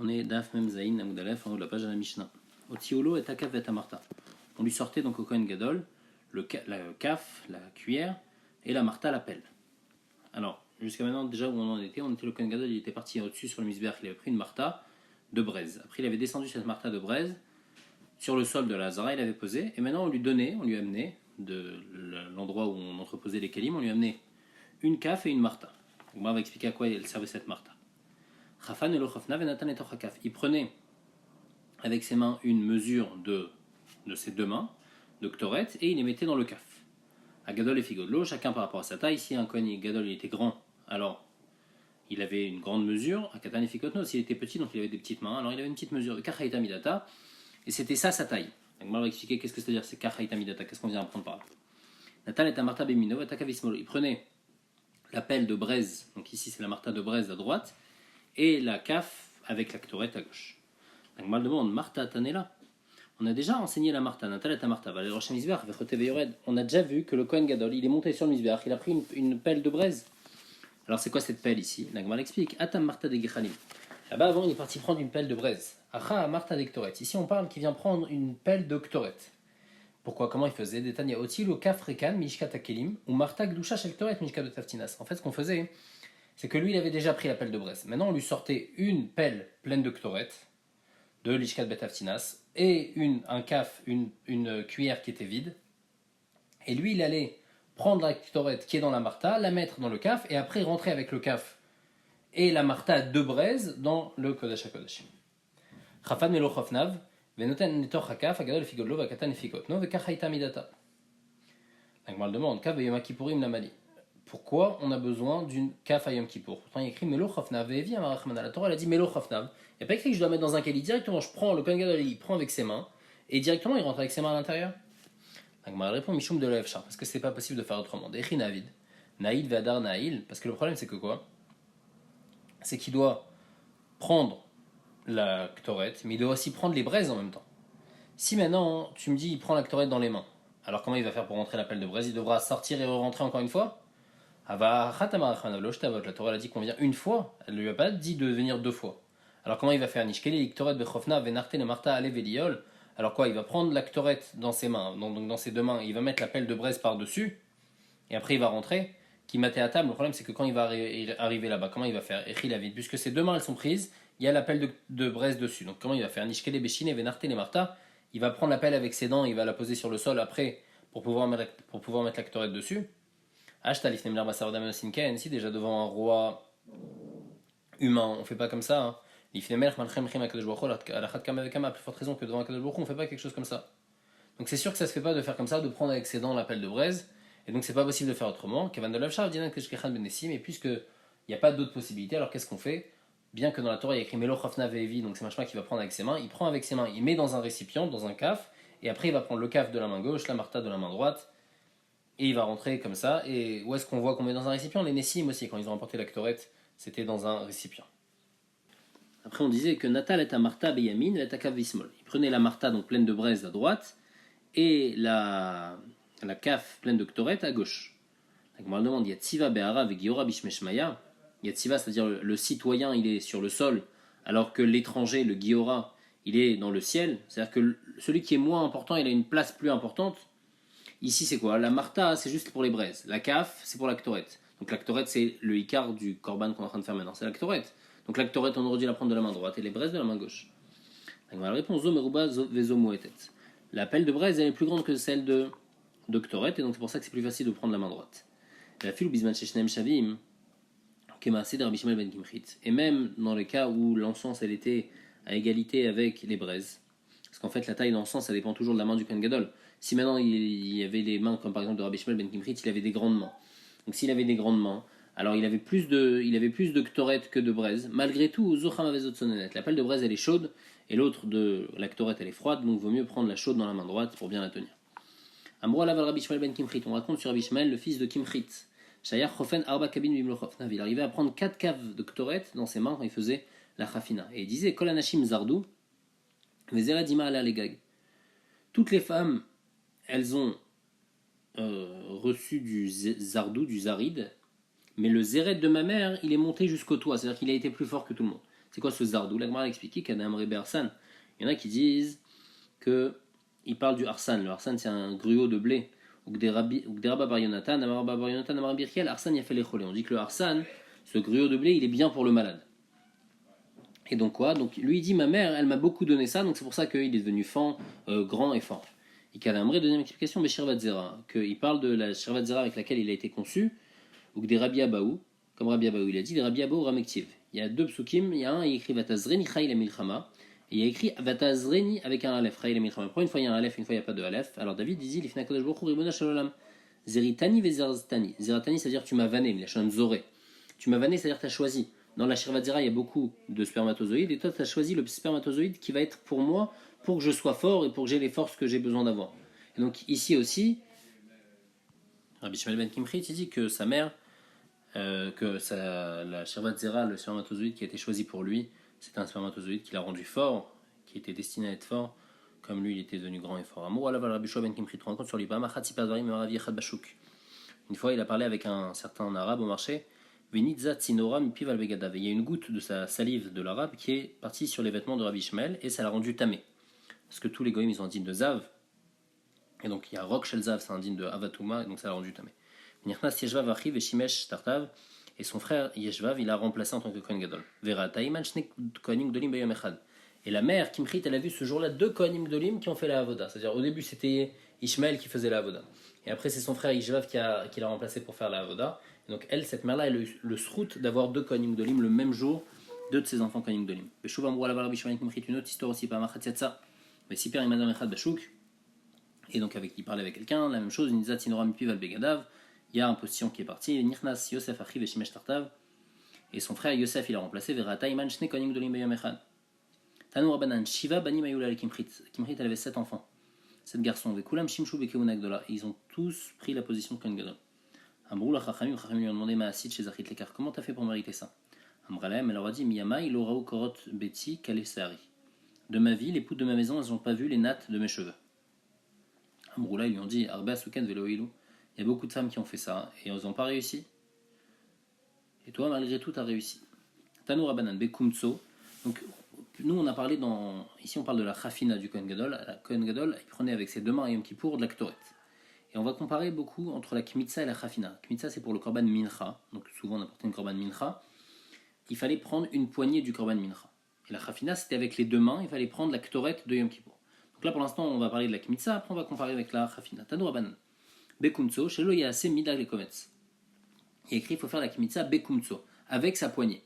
On est Daf Mem Zayin Amudalef en haut de la page de la Mishnah. Otiolo et Takaf et Marta. On lui sortait donc au Kohen Gadol le kaf, la cuillère, et la Marta, la pelle. Alors, jusqu'à maintenant, déjà où on en était, le Kohen Gadol, il était parti au-dessus sur le misbéach, il avait pris une Marta de braise. Après, il avait descendu cette Marta de braise sur le sol de la Hazara, il avait posé, et maintenant on lui amenait, de l'endroit où on entreposait les kalim, on lui amenait une kaf et une Marta. Donc, on va expliquer à quoi elle servait cette Marta. Il prenait avec ses mains une mesure de ses deux mains, de Ktoret, et il les mettait dans le kaf. À Gadol et Figodlo, chacun par rapport à sa taille. Si un Kohen Gadol il était grand, alors il avait une grande mesure. À Katan et Fikotno, s'il était petit, donc il avait des petites mains, alors il avait une petite mesure de Kachaïta Midata, et c'était ça sa taille. Donc on va expliquer qu'est-ce que c'est-à-dire c'est Kachaïta Midata, qu'est-ce qu'on vient apprendre par là. Natal et Marta Bemino, Atakavismolo. Il prenait la pelle de braise, donc ici c'est la Marta de braise à droite, et la kaf avec la Ktoret à gauche. Donc mal demande, Marta Tanela. On a déjà enseigné la Marta, Natal et Marta. On a déjà vu que le Kohen Gadol, il est monté sur le misbéach, il a pris une pelle de braise. Alors c'est quoi cette pelle ici? Nagmal explique. Atam Marta de Gechalim. Là-bas avant, il est parti prendre une pelle de braise. Acha Marta de Ktoret. Ici on parle qu'il vient prendre une pelle de Ktoret. Pourquoi? Comment il faisait? Detania Otil ou Kafrekan Mishkat Akelim ou Marta Gdusha Shel Ktoret Mishkat de Taftinas. En fait, ce qu'on faisait, c'est que lui, il avait déjà pris la pelle de braise. Maintenant, on lui sortait une pelle pleine de Ktoret, de l'Ishkat Betaftinas, et un kaf, une cuillère qui était vide. Et lui, il allait prendre la Ktoret qui est dans la Marta, la mettre dans le kaf, et après rentrer avec le kaf et la Marta de braise dans le Kodesh HaKodeshim. Chafan Melo Chofnav, Venoten Netor HaKaf, Agadol Figodlo, Vakatan Efikotno, Vekachaita Midata. Donc, on demande, Kav Yom Kippourim Namali. Pourquoi on a besoin d'une kaf à Yom Kippour? Pourtant il y a écrit Melo Chofnav, et viens Marachman, la Torah elle a dit Melo Chofnav. Il n'y a pas écrit que je dois mettre dans un keli directement, je prends le Kohen Gadol, il prend avec ses mains, et directement il rentre avec ses mains à l'intérieur. Donc ma réponse Mishum de l'Efchar, parce que c'est pas possible de faire autrement. Dechi Navid, Naïd Vadar Naïl, parce que le problème c'est que quoi? C'est qu'il doit prendre la Ktoret, mais il doit aussi prendre les braises en même temps. Si maintenant tu me dis il prend la Ktoret dans les mains, alors comment il va faire pour rentrer la pelle de braise? Il devra sortir et re-rentrer encore une fois? La Torah a dit qu'on vient une fois, elle ne lui a pas dit de venir deux fois. Alors comment il va faire? Alors quoi? Il va prendre la Ktoret dans ses mains, donc dans ses deux mains, il va mettre la pelle de braise par-dessus, et après il va rentrer. Qui matait à table, le problème c'est que quand il va arriver là-bas, comment il va faire? Puisque ses deux mains elles sont prises, il y a la pelle de braise dessus. Donc comment il va faire? Il va prendre la pelle avec ses dents, il va la poser sur le sol après pour pouvoir mettre la Ktoret dessus. Si déjà devant un roi humain, on fait pas comme ça. À plus forte raison que devant un Kadosh Baruch Hu, on fait pas quelque chose comme ça. Donc c'est sûr que ça se fait pas de faire comme ça, de prendre avec ses dents la pelle de braise, et donc c'est pas possible de faire autrement. Mais puisque il n'y a pas d'autre possibilité, alors qu'est-ce qu'on fait? Bien que dans la Torah il y a écrit Melo Chofna Ve'evi, donc c'est machma qui va prendre avec ses mains, il prend avec ses mains, il met dans un récipient, dans un kaf, et après il va prendre le kaf de la main gauche, la marta de la main droite, et il va rentrer comme ça. Et où est-ce qu'on voit qu'on met dans un récipient? Les Nessim aussi, quand ils ont emporté la Ktoret, c'était dans un récipient. Après on disait que Natal est à Marta Beyamin, et à Vismol. Il prenait la Marta donc pleine de braise à droite, et la kaf pleine de Ktoret à gauche. Donc on me demande, Yatsiva Behara avec Giora Bishmeshmaya. Yatsiva, c'est-à-dire le citoyen, il est sur le sol, alors que l'étranger, le Giora, il est dans le ciel. C'est-à-dire que celui qui est moins important, il a une place plus importante. Ici, c'est quoi? La Marta, c'est juste pour les braises. La kaf, c'est pour la Ktoret. Donc la Ktoret, c'est le Icar du Korban qu'on est en train de faire maintenant. C'est la Ktoret. Donc la Ktoret, on aurait dû la prendre de la main droite et les braises de la main gauche. Donc, la réponse la pelle de braise, elle est plus grande que celle de Ktoret, et donc c'est pour ça que c'est plus facile de prendre la main droite. La file ou bisman sheshnem shavim, et même dans les cas où l'encens, elle était à égalité avec les braises. Parce qu'en fait, la taille d'encens, ça dépend toujours de la main du Kohen Gadol. Si maintenant il y avait des mains comme par exemple de Rabbi Shmuel ben Kimchit, il avait des grandes mains. Donc s'il avait des grandes mains, alors il avait plus de Ktoret que de braise. Malgré tout, la pelle de braise elle est chaude et l'autre de la Ktoret elle est froide, donc il vaut mieux prendre la chaude dans la main droite pour bien la tenir. Amro alav Rabbi Shmuel ben Kimchit, on raconte sur Rabbi Shmuel, le fils de Kimchit. Shayar chofen arba kabin bimlochofnav. Il arrivait à prendre 4 caves de Ktoret dans ses mains quand il faisait la chafina. Et il disait Kol anashim zardou, vezera dima ala legag. Toutes les femmes elles ont reçu du zardou, du zaride, mais le zéret de ma mère, il est monté jusqu'au toit, c'est-à-dire qu'il a été plus fort que tout le monde. C'est quoi ce zardou? La Gemara a expliqué qu'il y a un Rebbe Arsan. Il y en a qui disent qu'il parle du Arsan. Le Arsan, c'est un gruau de blé. Ou des Rabba Bar Yonatan, Amar Bar Yonatan, Amar Birkiel, Arsan, il a fait les cholés. On dit que le Arsan, ce gruau de blé, il est bien pour le malade. Et donc quoi? Donc lui il dit ma mère elle m'a beaucoup donné ça, donc c'est pour ça qu'il est devenu grand et fort. Et Kadamré, deuxième explication, Beshirvat Zera, qu'il parle de la Shirvat Zera avec laquelle il a été conçu, ou que des Rabbi Abaou, comme Rabbi Abaou il a dit, des Rabbi Abaou Ramektiv. Il y a deux psukim, il y a un, il écrit Vatazreni Chayil Milchama, et il y a écrit Vatazreni avec un Aleph, Chayil Milchama. Pourquoi une fois il y a un Aleph, une fois il n'y a pas de Aleph? Alors David dit, Lifna Kodesh Baruch Hu Ribona Shalom, Zeritani Vezeratani. Zeratani, c'est-à-dire tu m'as vanné, mais la Shalom Zoré. Tu m'as vanné, c'est-à-dire tu as choisi. Dans la Shirvat Zera, il y a beaucoup de spermatozoïdes, et toi, tu as choisi le spermatozoïde qui va être pour moi, pour que je sois fort et pour que j'ai les forces que j'ai besoin d'avoir. Et donc, ici aussi, Rabbi Shmuel ben Kimchi, il dit que sa mère, la Shirvat Zera, le spermatozoïde qui a été choisi pour lui, c'est un spermatozoïde qui l'a rendu fort, qui était destiné à être fort, comme lui, il était devenu grand et fort. Rabbi Shmuel ben Kimchi te rend compte sur lui. Une fois, il a parlé avec un certain arabe au marché. Il y a une goutte de sa salive de l'arabe qui est partie sur les vêtements de Rabbi Shmuel et ça l'a rendu tamé. Parce que tous les goïms ils ont un digne de Zav. Et donc il y a Rok Shel Zav, c'est un digne de Avatuma, et donc ça l'a rendu tamé. Et son frère Yeshvav, il a remplacé en tant que Kohen Gadol. Et la mère, Kimchit, elle a vu ce jour-là deux Kohanim Gdolim qui ont fait la Avoda. C'est-à-dire au début c'était Ishmael qui faisait la Avoda. Et après c'est son frère Yeshvav qui l'a remplacé pour faire la Avoda. Et donc elle, cette mère-là, elle a eu le srout d'avoir deux Kohanim Gdolim le même jour, deux de ses enfants Kohanim Gdolim. Une autre histoire aussi, pas mais si Père Imadam Echad Bashouk, et donc il parlait avec quelqu'un, la même chose, une Nizat Sinora Mipiv al Begadav, il y a un postillon qui est parti, Nichnas Yosef Achiv et Shimesh Tartav, et son frère Yosef il a remplacé, Verata Iman Shne Kohanim Gdolim Beyom Echad. Tanou Rabbanan, Shiva Bani Mayula al Kimchit. Kimchit elle avait 7 enfants, 7 garçons, Vekulam Shimshu Bekeuna Gdola, ils ont tous pris la position de Kohen Gadol. Amrou la Chachamim lui ont demandé Maasid chez Zachit Lekar, comment t'as fait pour mériter ça? Amralem, elle leur a dit Miyama il aura korot beti kalesari. De ma vie, les poudres de ma maison, elles n'ont pas vu les nattes de mes cheveux. Amroula, ils lui ont dit Arba Suken Veloilou. Il y a beaucoup de femmes qui ont fait ça et elles n'ont pas réussi. Et toi, malgré tout, tu as réussi. Tanou Rabbanan Bekumtso. Donc, nous, on a parlé ici, on parle de la Chafina du Kohen Gadol. La Kohen Gadol, il prenait avec ses deux mains et Yom Kippour de la Ktoret. Et on va comparer beaucoup entre la Kmitza et la Chafina. Kmitza, c'est pour le Korban Mincha. Donc, souvent, on apportait une Korban Mincha. Il fallait prendre une poignée du Korban Mincha. Et la Chafina, c'était avec les deux mains, il fallait prendre la Ktoret de Yom Kippour. Donc là, pour l'instant, on va parler de la Kmitza, après on va comparer avec la Chafina. Tanou Rabbanan. Bekumtso, chez lui, il y a assez Mida les Kometz. Il écrit il faut faire la Kmitza Bekumtso, avec sa poignée.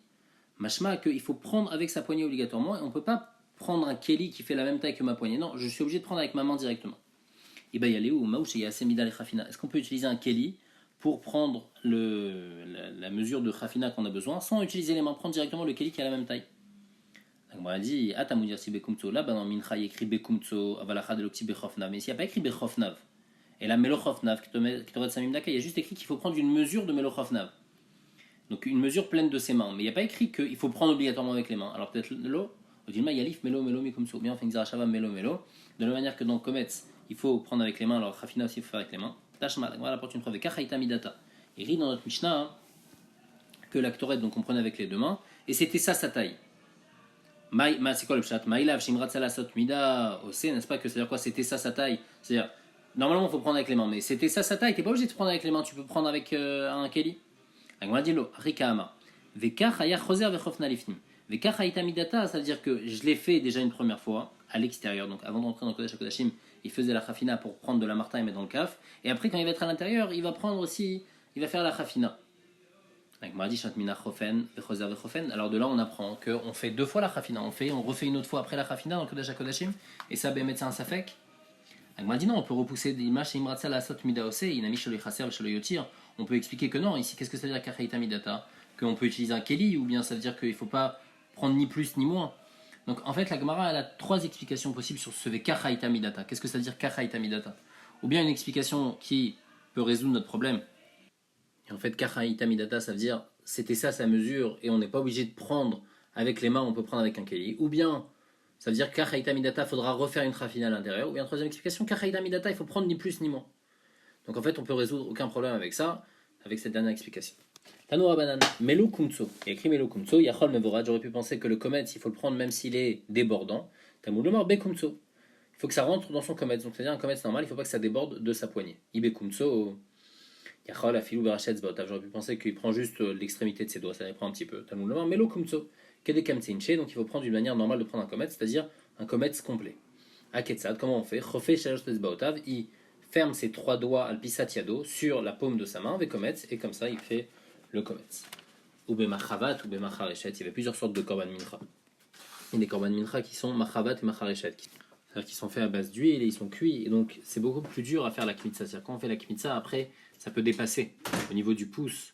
Mashma, qu'il faut prendre avec sa poignée obligatoirement, et on ne peut pas prendre un Keli qui fait la même taille que ma poignée. Non, je suis obligé de prendre avec ma main directement. Et bien, il y a Léo ou Maouch, il y a assez Mida les Chafina. Est-ce qu'on peut utiliser un Keli pour prendre la mesure de Chafina qu'on a besoin, sans utiliser les mains, prendre directement le Keli qui a la même taille? On a dit, Atamoudir si Bekumtso, là, dans Mincha, il écrit Bekumtso, Avalachad Elokti Bechofnav. Mais ici, il n'y a pas écrit Bechofnav. Et là, Melochofnav, qui t'aurait de Samim Daka, il y a juste écrit qu'il faut prendre une mesure de Melochofnav. Donc une mesure pleine de ses mains. Mais il n'y a pas écrit qu'il faut prendre obligatoirement avec les mains. Alors peut-être l'eau, au Dilma, Yalif, Melo, Melo, Mikumtso. Bien, enfin, Xarachava, Melo, Melo. De la manière que dans Kometz, il faut prendre avec les mains, alors Chafina aussi, il faut faire avec les mains. Tashma, la Gemara apporte une preuve. Kachaita Midata. Il rit dans notre Mishnah que la Ktoret, donc on prenait avec les deux mains, et c'était ça sa taille. C'est quoi le pshat? Maïlav, Shimrat Salasot Mida, Ose, n'est-ce pas que c'est-à-dire quoi? C'était ça sa taille. C'est-à-dire, normalement, il faut prendre avec les mains, mais c'était ça sa taille. T'es pas obligé de prendre avec les mains, tu peux prendre avec un Keli. Agmadilo, Rikaama. Vekach Haya Choser Vechofna Lifnim. Vekach Haïta Midata, ça veut dire que je l'ai fait déjà une première fois, à l'extérieur. Donc avant d'entrer dans Kodesh HaKodashim, il faisait la Chafina pour prendre de la martin et mettre dans le kaf. Et après, quand il va être à l'intérieur, il va prendre aussi, il va faire la Chafina. Alors de là on apprend qu'on fait deux fois la Chafina, on refait une autre fois après la Chafina dans le Kodesh HaKodashim, et ça c'est un safek. On dit non, on peut repousser l'image chez Imratza la Sot Midaose, Inami Shelo Chaser Shelo Yotir. On peut expliquer que non, ici qu'est-ce que ça veut dire Kachaita Midata? Qu'on peut utiliser un Keli, ou bien ça veut dire qu'il ne faut pas prendre ni plus ni moins. Donc en fait la Gemara elle a trois explications possibles sur ce Kachaita Midata. Qu'est-ce que ça veut dire Kachaita Midata? Ou bien une explication qui peut résoudre notre problème. Et en fait, Kachaita Midata, ça veut dire c'était ça sa mesure et on n'est pas obligé de prendre avec les mains, on peut prendre avec un Keli. Ou bien, ça veut dire Kachaita Midata, faudra refaire une Chafina à l'intérieur. Ou bien, troisième explication, Kachaita Midata, il faut prendre ni plus ni moins. Donc en fait, on peut résoudre aucun problème avec ça, avec cette dernière explication. Tanoura banane, Melo Kumtso. Il y a écrit Melo Kumtso, Yachol Mevorad. J'aurais pu penser que le kometz, il faut le prendre même s'il est débordant. Tamoul Mor Be Kumtso. Il faut que ça rentre dans son kometz. Donc c'est-à-dire un kometz normal, il ne faut pas que ça déborde de sa poignée. Ibe Kumtso, Yachol Afilou Berachet Zbaotav. J'aurais pu penser qu'il prend juste l'extrémité de ses doigts, ça les prend un petit peu. Tamoul Mor Melo Kumtso. Kede Kamteinche. Donc il faut prendre d'une manière normale de prendre un kometz, c'est-à-dire un kometz complet. Aketsad, comment on fait Chofé Shalosh Zbaotav. Il ferme ses trois doigts al pisat yado sur la paume de sa main avec kometz et comme ça il fait le kometz. Ou bemachavat ou bemachareshet. Il y avait plusieurs sortes de korban mincha. Il y a des korban mincha qui sont machavat et machareshet, c'est-à-dire qu'ils sont faits à base d'huile et ils sont cuits. Et donc c'est beaucoup plus dur à faire la kmitza. C'est-à-dire quand on fait la kmitza, après ça peut dépasser au niveau du pouce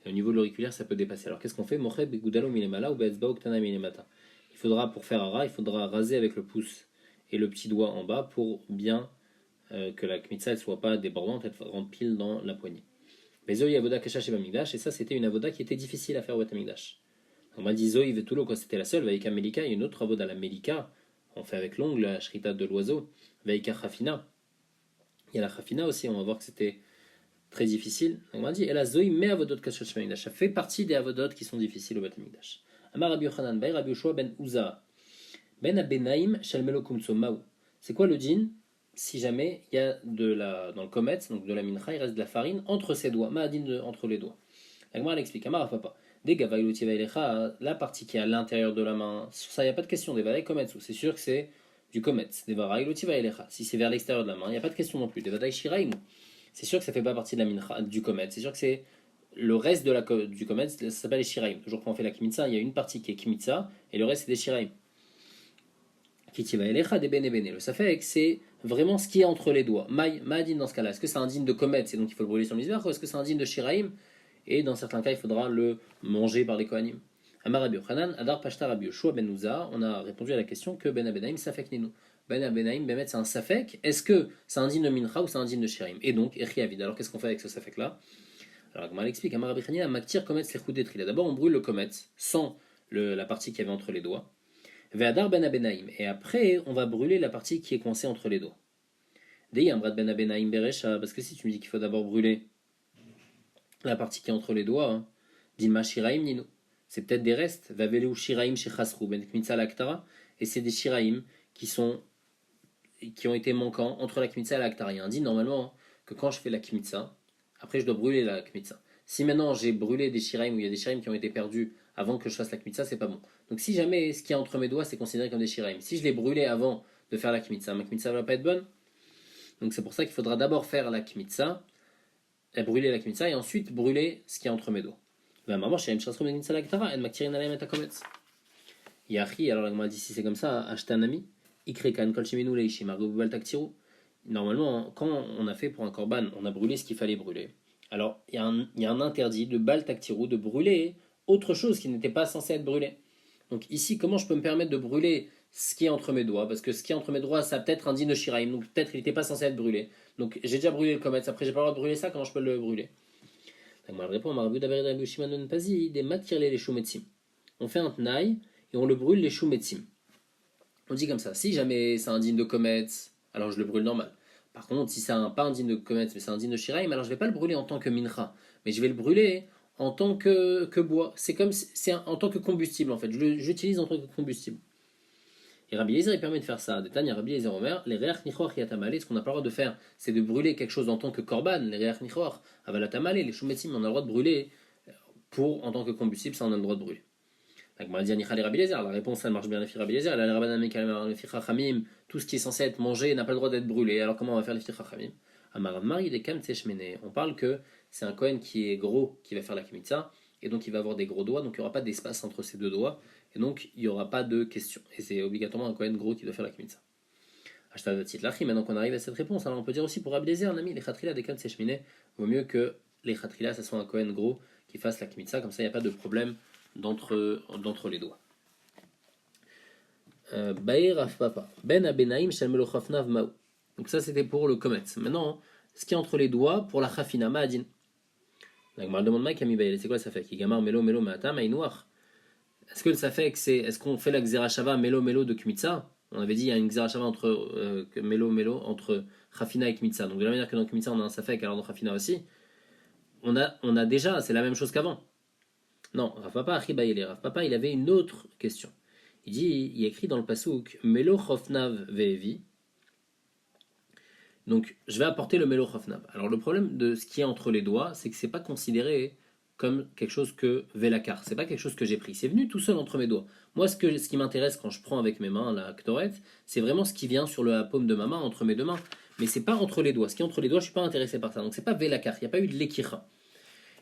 et au niveau de l'auriculaire, ça peut dépasser. Alors qu'est-ce qu'on fait? Mocheb begudalo milemala ou beetzba uktana milemata. Il faudra, pour faire hara, il faudra raser avec le pouce et le petit doigt en bas pour bien que la kmitza ne soit pas débordante, elle rentre pile dans la poignée. Mais Zoï Avoda Kasha Sheba Migdash, et ça c'était une avoda qui était difficile à faire au Beth Amikdash. On m'a dit Zoï Vetulo quand c'était la seule, Vaïka Melika, il y a une autre avoda, la Melika, on fait avec l'ongle, la shrita de l'oiseau, Vaïka Khafina. Il y a la Khafina aussi, on va voir que c'était très difficile. On m'a dit, et la Zoï me Avodot Kasha Sheba Migdash, ça fait partie des avodot qui sont difficiles au Beth Amikdash. Amar Rabbi Yochanan, Bay Rabbi Yoshua ben Uza, Ben Abenaim Shalmelo Kumso Maou. C'est quoi le djinn? Si jamais il y a dans le kometz, donc de la mincha, il reste de la farine entre ses doigts, ma'adin entre les doigts. La Gemara elle explique, Amar papa, des gavailuti vailecha, la partie qui est à l'intérieur de la main, sur ça il n'y a pas de question, des vadaï kometz, c'est sûr que c'est du kometz, des varailuti vailecha. Si c'est vers l'extérieur de la main, il n'y a pas de question non plus, des vadaï shiraim, c'est sûr que ça ne fait pas partie de la mincha, du kometz, c'est sûr que c'est le reste du kometz, ça s'appelle les shiraim. Toujours quand on fait la kimitza, il y a une partie qui est kimitza et le reste c'est des shiraim. Le safek, c'est vraiment ce qui est entre les doigts. Ma'adin dans ce cas-là. Est-ce que c'est un digne de comète, c'est donc il faut le brûler sur le misbéach, ou est-ce que c'est un digne de shiraim, et dans certains cas il faudra le manger par les kohanim. Amar Rabbi Yochanan, Adar Pashta Rabbi Yoshua ben Uza, on a répondu à la question que Ben Abenaim safek ninu. Ben Abenaim, Bemet c'est un safek, est-ce que c'est un digne de mincha ou c'est un digne de shiraim? Et donc, Echiavid, alors qu'est-ce qu'on fait avec ce safek-là? Alors Agma l'explique, Amar Rabbi Chania, Maktir Kometz Lechudetrila. D'abord on brûle le kometz sans la partie qui avait entre les doigts. Ve'adar ben abenaim. Et après, on va brûler la partie qui est coincée entre les doigts. Deyamrat ben abenaim beresha. Parce que si tu me dis qu'il faut d'abord brûler la partie qui est entre les doigts, hein, dilma shiraim nino. C'est peut-être des restes. Vavelu shiraim shechasru ben kmitza l'aktara. Et c'est des shiraim qui ont été manquants entre la kmitza et l'aktara. Il y a un dit normalement que quand je fais la kmitza, après je dois brûler la kmitza. Si maintenant j'ai brûlé des shiraim où il y a des shiraim qui ont été perdus avant que je fasse la kmitza, c'est pas bon. Donc si jamais ce qui est entre mes doigts c'est considéré comme des shiraim, si je l'ai brûlé avant de faire la kmitza, ma kmitza va pas être bonne. Donc c'est pour ça qu'il faudra d'abord faire la kmitza, brûler la kmitza et ensuite brûler ce qui est entre mes doigts. Maman, chez Mchasrom kmitza la ktara, elle m'actirer une et takometz. Yahi, alors elle m'a dit si c'est comme ça, acheter un ami, ikrekan kol sheminu leishim argobal taktiru. Normalement, quand on a fait pour un korban, on a brûlé ce qu'il fallait brûler. Alors il y a un interdit de bal taktiru, de brûler autre chose qui n'était pas censé être brûlé. Donc ici, comment je peux me permettre de brûler ce qui est entre mes doigts? Parce que ce qui est entre mes doigts, ça peut être un digne de shiraim, donc peut-être il n'était pas censé être brûlé. Donc j'ai déjà brûlé le kometz, après j'ai pas le droit de brûler ça, comment je peux le brûler? Donc moi je réponds, on fait un tnaï et on le brûle les shumetzim. On dit comme ça, si jamais c'est un digne de kometz, alors je le brûle normal. Par contre, si c'est pas un digne de kometz, mais c'est un digne de shiraim, alors je vais pas le brûler en tant que mincha, mais je vais le brûler en tant que bois. C'est en tant que combustible en fait. J'utilise en tant que combustible. Et Rabbi Eliezer il permet de faire ça. Détail, Rabbi Eliezer Omer, les reach nichoach yatamale, ce qu'on n'a pas le droit de faire, c'est de brûler quelque chose en tant que korban, les reach nichoach, avalatamale, les shumetzim, on a le droit de brûler en tant que combustible, ça on a le droit de brûler. La réponse elle marche bien les Rabbi Eliezer, tout ce qui est censé être mangé n'a pas le droit d'être brûlé. Alors comment on va faire les Chachamim? On parle que c'est un Kohen qui est gros qui va faire la Kmitza, et donc il va avoir des gros doigts, donc il n'y aura pas d'espace entre ses deux doigts, et donc il n'y aura pas de question. Et c'est obligatoirement un Kohen gros qui doit faire la Kmitza. Maintenant qu'on arrive à cette réponse, alors on peut dire aussi pour Rabbi Eliezer, les Chatrila des Kam Seshmine, vaut mieux que les Chatrila, ça soit un Kohen gros qui fasse la Kmitza, comme ça il n'y a pas de problème d'entre les doigts. Baïr Afpapa. Ben Abenaim Shalmelochafnav Maou. Donc ça c'était pour le kometz. Maintenant, ce qui est entre les doigts pour la chafina ma'adin. La Gemara demande Mike Ami Baïl, c'est quoi ça fait? Qui gamar melo melo ma'ata ma'inouach. Est-ce que ça fait que est-ce qu'on fait la xerashava melo melo de kmitza? On avait dit il y a une xerashava entre melo melo entre chafina et kmitza. Donc de la manière que dans kmitza on a un safek, alors dans chafina aussi. On a déjà, c'est la même chose qu'avant. Non, Rav Papa Achibaïle. Rav Papa, il avait une autre question. Il dit, il écrit dans le pasouk Melo Chofnav Ve'evi. Donc, je vais apporter le Melo Chofnav. Alors, le problème de ce qui est entre les doigts, c'est que c'est pas considéré comme quelque chose que Velakar. C'est pas quelque chose que j'ai pris. C'est venu tout seul entre mes doigts. Moi, ce qui m'intéresse quand je prends avec mes mains la Ktoret, c'est vraiment ce qui vient sur la paume de ma main, entre mes deux mains. Mais c'est pas entre les doigts. Ce qui est entre les doigts, je suis pas intéressé par ça. Donc, c'est pas Velakar. Il n'y a pas eu de Lekira.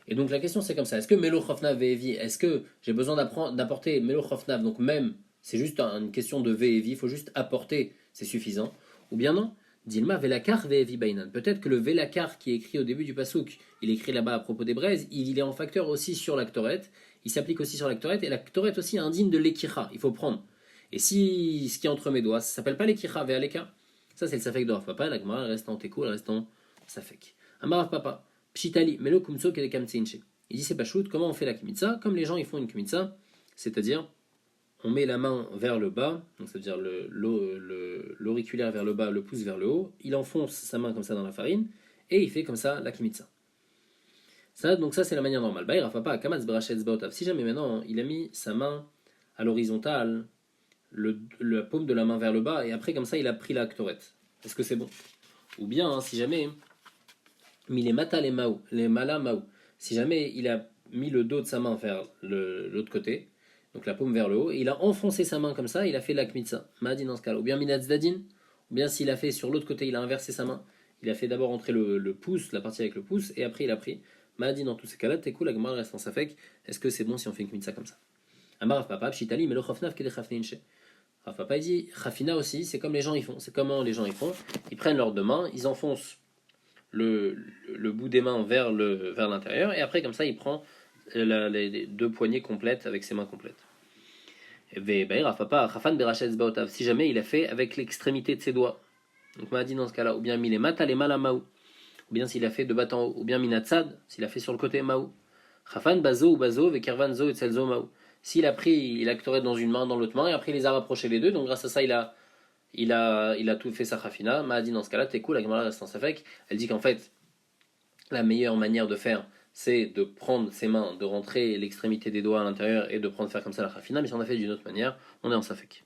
Et donc la question c'est comme ça, est-ce que Melo Chofnav Ve'evi, est-ce que j'ai besoin d'apporter Melo Chofnav, donc même, c'est juste une question de Ve'evi, il faut juste apporter, c'est suffisant, ou bien non, Dilma Velakar Ve'evi Bainan. Peut-être que le Velakar qui est écrit au début du Passouk, il est écrit là-bas à propos des braises, il est en facteur aussi sur l'actoret, il s'applique aussi sur l'actoret, et l'actoret aussi indigne de l'ekira, il faut prendre. Et si ce qui est entre mes doigts, ça s'appelle pas l'ekira Ve'aleka, ça c'est le safek de Rav Papa, la Gemara reste en tekou, elle reste en safek. Amar Rav Papa. Pshitali, melo kumso kedekamtsinche. Il dit c'est pas shoot, comment on fait la kmitza? Comme les gens ils font une kmitza, c'est-à-dire on met la main vers le bas, donc c'est-à-dire l'auriculaire vers le bas, le pouce vers le haut, il enfonce sa main comme ça dans la farine, et il fait comme ça la kmitza. Donc ça c'est la manière normale. Bah il rafa pas, kamatz brachetz baotav. Si jamais maintenant il a mis sa main à l'horizontale, la paume de la main vers le bas, et après comme ça il a pris la ktoret. Est-ce que c'est bon? Ou bien si jamais mais les mata les maou, les mala maou. Si jamais il a mis le dos de sa main vers l'autre côté, donc la paume vers le haut, et il a enfoncé sa main comme ça, il a fait la kmitza. Mahdi dans ce cas-là. Ou bien minazdadin, ou bien s'il a fait sur l'autre côté, il a inversé sa main, il a fait d'abord entrer le pouce, la partie avec le pouce, et après il a pris. Mahdi dans tous ces cas-là, t'es cool, la Gemara reste en safek. Est-ce que c'est bon si on fait une kmitza comme ça? Amar papa, pshitali, mais le chofnaf kede chafneinche. Rav Papa il dit, Chafina aussi, c'est comme les gens ils font. C'est comment les gens ils font. Ils prennent leurs deux mains, ils enfoncent le bout des mains vers l'intérieur, et après, comme ça, il prend les deux poignées complètes avec ses mains complètes. Si jamais il a fait avec l'extrémité de ses doigts, donc m'a dit dans ce cas-là, ou bien mis les mata les malamaou, ou bien s'il a fait de bas en haut, ou bien minatsad, s'il a fait sur le côté maou, Chafan bazo ou bazo, vekervan zo et tselzo maou. S'il a pris, il a actoré dans une main, dans l'autre main, et après il les a rapprochés les deux, donc grâce à ça, il a tout fait sa khafina. M'a dit dans ce cas-là, t'es cool, la Gemara reste en safek. Elle dit qu'en fait, la meilleure manière de faire, c'est de prendre ses mains, de rentrer l'extrémité des doigts à l'intérieur et de faire comme ça la khafina. Mais si on a fait d'une autre manière, on est en safek.